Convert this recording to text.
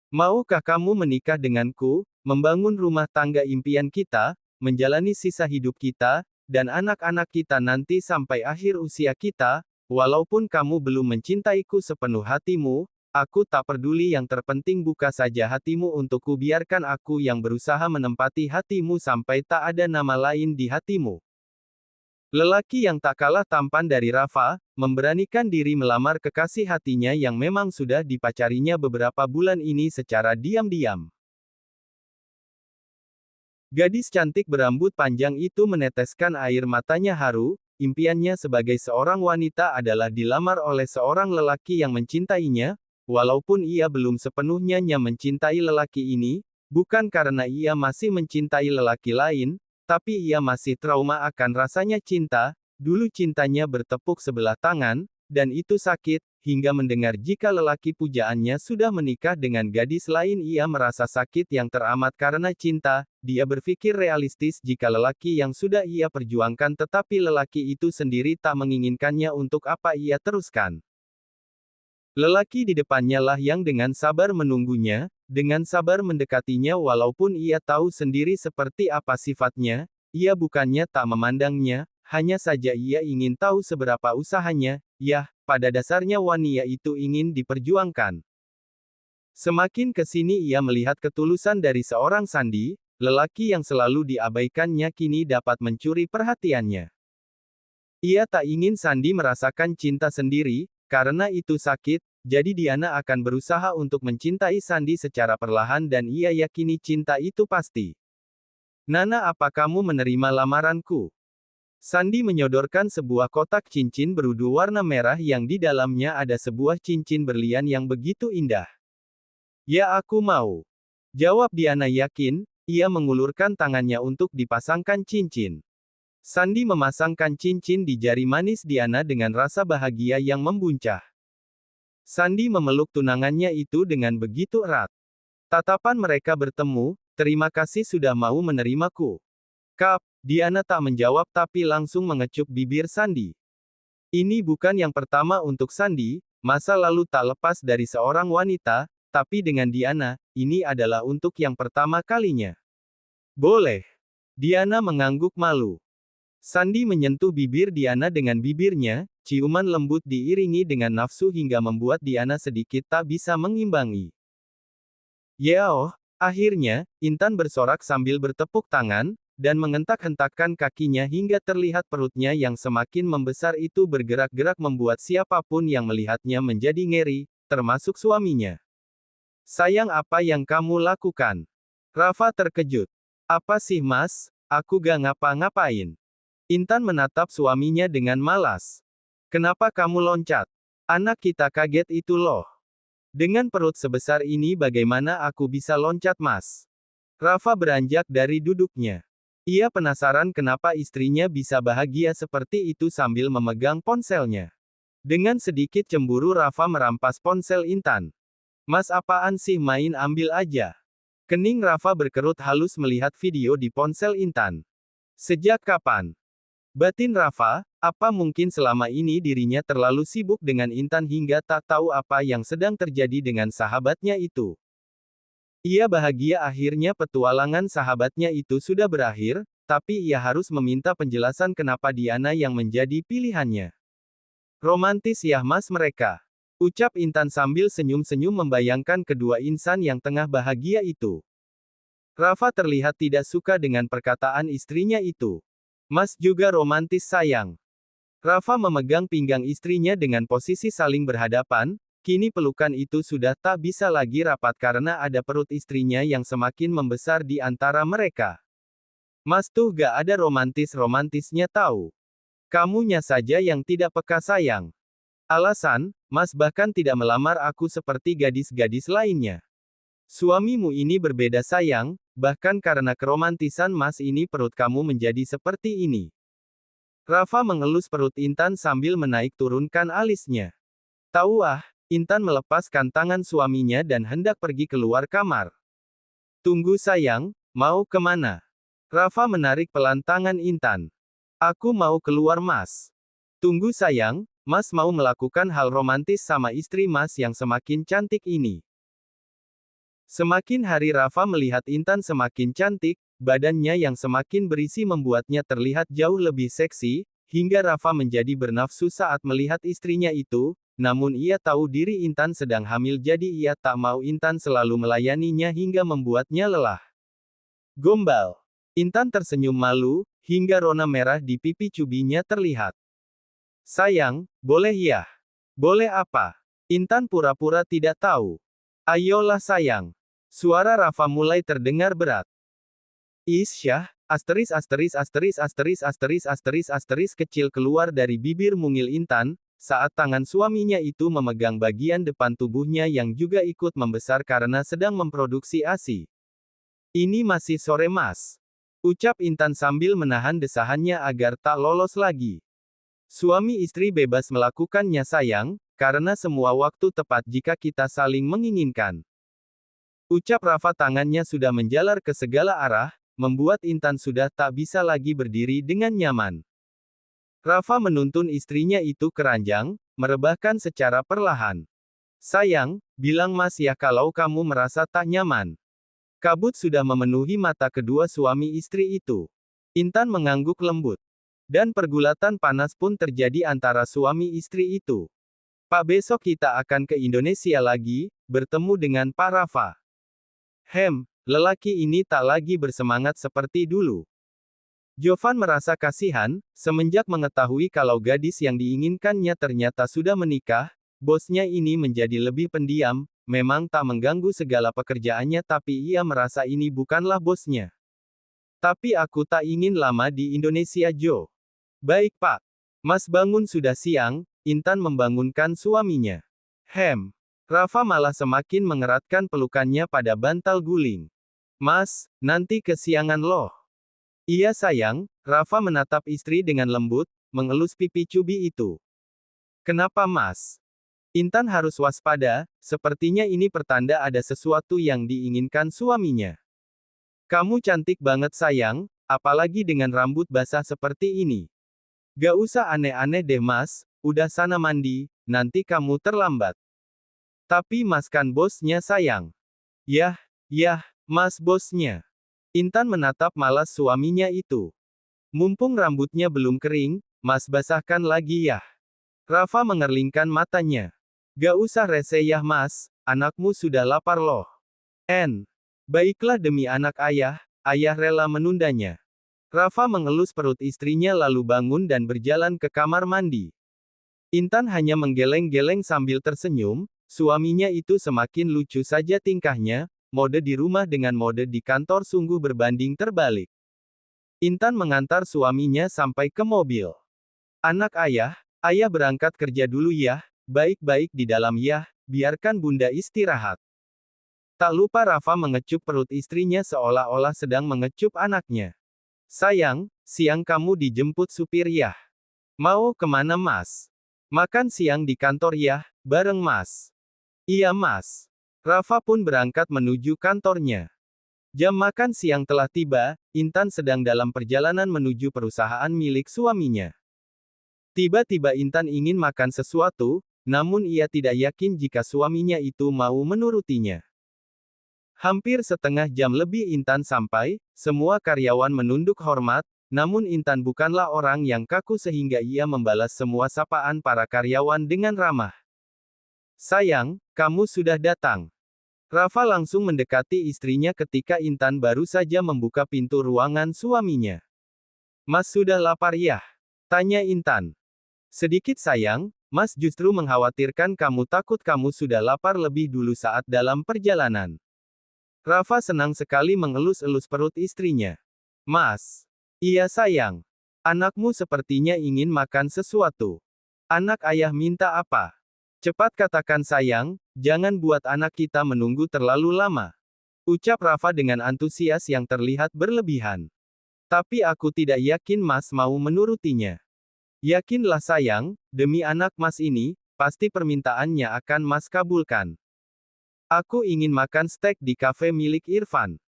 Maukah kamu menikah denganku, membangun rumah tangga impian kita, menjalani sisa hidup kita, dan anak-anak kita nanti sampai akhir usia kita? Walaupun kamu belum mencintaiku sepenuh hatimu, aku tak peduli, yang terpenting buka saja hatimu untukku, biarkan aku yang berusaha menempati hatimu sampai tak ada nama lain di hatimu. Lelaki yang tak kalah tampan dari Rafa, memberanikan diri melamar kekasih hatinya yang memang sudah dipacarinya beberapa bulan ini secara diam-diam. Gadis cantik berambut panjang itu meneteskan air matanya haru, impiannya sebagai seorang wanita adalah dilamar oleh seorang lelaki yang mencintainya, walaupun ia belum sepenuhnya mencintai lelaki ini, bukan karena ia masih mencintai lelaki lain, tapi ia masih trauma akan rasanya cinta. Dulu cintanya bertepuk sebelah tangan, dan itu sakit, hingga mendengar jika lelaki pujaannya sudah menikah dengan gadis lain ia merasa sakit yang teramat karena cinta. Dia berpikir realistis jika lelaki yang sudah ia perjuangkan tetapi lelaki itu sendiri tak menginginkannya, untuk apa ia teruskan. Lelaki di depannya lah yang dengan sabar menunggunya, dengan sabar mendekatinya walaupun ia tahu sendiri seperti apa sifatnya, ia bukannya tak memandangnya, hanya saja ia ingin tahu seberapa usahanya, pada dasarnya wanita itu ingin diperjuangkan. Semakin kesini ia melihat ketulusan dari seorang Sandi, lelaki yang selalu diabaikannya kini dapat mencuri perhatiannya. Ia tak ingin Sandi merasakan cinta sendiri, karena itu sakit, jadi Diana akan berusaha untuk mencintai Sandi secara perlahan dan ia yakini cinta itu pasti. Nana, apa kamu menerima lamaranku? Sandi menyodorkan sebuah kotak cincin berudu warna merah yang di dalamnya ada sebuah cincin berlian yang begitu indah. Ya, aku mau. Jawab Diana yakin, ia mengulurkan tangannya untuk dipasangkan cincin. Sandi memasangkan cincin di jari manis Diana dengan rasa bahagia yang membuncah. Sandi memeluk tunangannya itu dengan begitu erat. Tatapan mereka bertemu, terima kasih sudah mau menerimaku. Kap, Diana tak menjawab tapi langsung mengecup bibir Sandi. Ini bukan yang pertama untuk Sandi, masa lalu tak lepas dari seorang wanita, tapi dengan Diana, ini adalah untuk yang pertama kalinya. Boleh. Diana mengangguk malu. Sandi menyentuh bibir Diana dengan bibirnya, ciuman lembut diiringi dengan nafsu hingga membuat Diana sedikit tak bisa mengimbangi. Yeoh, akhirnya, Intan bersorak sambil bertepuk tangan, dan mengentak-hentakkan kakinya hingga terlihat perutnya yang semakin membesar itu bergerak-gerak membuat siapapun yang melihatnya menjadi ngeri, termasuk suaminya. Sayang, apa yang kamu lakukan? Rafa terkejut. Apa sih mas, aku gak ngapa-ngapain. Intan menatap suaminya dengan malas. Kenapa kamu loncat? Anak kita kaget itu loh. Dengan perut sebesar ini bagaimana aku bisa loncat mas? Rafa beranjak dari duduknya. Ia penasaran kenapa istrinya bisa bahagia seperti itu sambil memegang ponselnya. Dengan sedikit cemburu Rafa merampas ponsel Intan. Mas, apaan sih, main ambil aja. Kening Rafa berkerut halus melihat video di ponsel Intan. Sejak kapan? Batin Rafa, apa mungkin selama ini dirinya terlalu sibuk dengan Intan hingga tak tahu apa yang sedang terjadi dengan sahabatnya itu. Ia bahagia akhirnya petualangan sahabatnya itu sudah berakhir, tapi ia harus meminta penjelasan kenapa Diana yang menjadi pilihannya. Romantis ya mas mereka. Ucap Intan sambil senyum-senyum membayangkan kedua insan yang tengah bahagia itu. Rafa terlihat tidak suka dengan perkataan istrinya itu. Mas juga romantis sayang. Rafa memegang pinggang istrinya dengan posisi saling berhadapan, kini pelukan itu sudah tak bisa lagi rapat karena ada perut istrinya yang semakin membesar di antara mereka. Mas tuh gak ada romantis-romantisnya tahu. Kamunya saja yang tidak peka sayang. Alasan, mas bahkan tidak melamar aku seperti gadis-gadis lainnya. Suamimu ini berbeda sayang, bahkan karena keromantisan mas ini perut kamu menjadi seperti ini. Rafa mengelus perut Intan sambil menaik turunkan alisnya. Tahu Intan melepaskan tangan suaminya dan hendak pergi keluar kamar. Tunggu sayang, mau kemana? Rafa menarik pelan tangan Intan. Aku mau keluar mas. Tunggu sayang, mas mau melakukan hal romantis sama istri mas yang semakin cantik ini. Semakin hari Rafa melihat Intan semakin cantik, badannya yang semakin berisi membuatnya terlihat jauh lebih seksi, hingga Rafa menjadi bernafsu saat melihat istrinya itu, namun ia tahu diri Intan sedang hamil jadi ia tak mau Intan selalu melayaninya hingga membuatnya lelah. Gombal. Intan tersenyum malu, hingga rona merah di pipi cubinya terlihat. Sayang, boleh ya? Boleh apa? Intan pura-pura tidak tahu. Ayolah sayang. Suara Rafa mulai terdengar berat. Isyah, kecil keluar dari bibir mungil Intan, saat tangan suaminya itu memegang bagian depan tubuhnya yang juga ikut membesar karena sedang memproduksi ASI. Ini masih sore Mas. Ucap Intan sambil menahan desahannya agar tak lolos lagi. Suami istri bebas melakukannya sayang, karena semua waktu tepat jika kita saling menginginkan. Ucap Rafa tangannya sudah menjalar ke segala arah, membuat Intan sudah tak bisa lagi berdiri dengan nyaman. Rafa menuntun istrinya itu ke ranjang, merebahkan secara perlahan. Sayang, bilang Mas ya kalau kamu merasa tak nyaman. Kabut sudah memenuhi mata kedua suami istri itu. Intan mengangguk lembut. Dan pergulatan panas pun terjadi antara suami istri itu. Pak besok kita akan ke Indonesia lagi, bertemu dengan Pak Rafa. Lelaki ini tak lagi bersemangat seperti dulu. Jovan merasa kasihan, semenjak mengetahui kalau gadis yang diinginkannya ternyata sudah menikah, bosnya ini menjadi lebih pendiam, memang tak mengganggu segala pekerjaannya tapi ia merasa ini bukanlah bosnya. Tapi aku tak ingin lama di Indonesia Jo. Baik Pak. Mas bangun sudah siang, Intan membangunkan suaminya. Rafa malah semakin mengeratkan pelukannya pada bantal guling. Mas, nanti kesiangan loh. Iya sayang, Rafa menatap istri dengan lembut, mengelus pipi cubi itu. Kenapa Mas? Intan harus waspada, sepertinya ini pertanda ada sesuatu yang diinginkan suaminya. Kamu cantik banget sayang, apalagi dengan rambut basah seperti ini. Gak usah aneh-aneh deh Mas, udah sana mandi, nanti kamu terlambat. Tapi Mas kan bosnya sayang. Yah, Mas bosnya. Intan menatap malas suaminya itu. Mumpung rambutnya belum kering, Mas basahkan lagi ya. Rafa mengerlingkan matanya. Gak usah rese ya Mas, anakmu sudah lapar loh. Baiklah demi anak ayah rela menundanya. Rafa mengelus perut istrinya lalu bangun dan berjalan ke kamar mandi. Intan hanya menggeleng-geleng sambil tersenyum, suaminya itu semakin lucu saja tingkahnya, mode di rumah dengan mode di kantor sungguh berbanding terbalik. Intan mengantar suaminya sampai ke mobil. Anak ayah berangkat kerja dulu ya, baik-baik di dalam ya, biarkan bunda istirahat. Tak lupa Rafa mengecup perut istrinya seolah-olah sedang mengecup anaknya. Sayang, siang kamu dijemput supir ya. Mau kemana Mas? Makan siang di kantor ya, bareng Mas. Iya Mas. Rafa pun berangkat menuju kantornya. Jam makan siang telah tiba, Intan sedang dalam perjalanan menuju perusahaan milik suaminya. Tiba-tiba Intan ingin makan sesuatu, namun ia tidak yakin jika suaminya itu mau menurutinya. Hampir setengah jam lebih Intan sampai, semua karyawan menunduk hormat, namun Intan bukanlah orang yang kaku sehingga ia membalas semua sapaan para karyawan dengan ramah. Sayang, kamu sudah datang. Rafa langsung mendekati istrinya ketika Intan baru saja membuka pintu ruangan suaminya. Mas sudah lapar ya? Tanya Intan. Sedikit sayang, Mas justru mengkhawatirkan kamu takut kamu sudah lapar lebih dulu saat dalam perjalanan. Rafa senang sekali mengelus-elus perut istrinya. Mas. Iya sayang. Anakmu sepertinya ingin makan sesuatu. Anak ayah minta apa? Cepat katakan sayang, jangan buat anak kita menunggu terlalu lama. Ucap Rafa dengan antusias yang terlihat berlebihan. Tapi aku tidak yakin Mas mau menurutinya. Yakinlah sayang, demi anak Mas ini, pasti permintaannya akan Mas kabulkan. Aku ingin makan steak di kafe milik Irfan.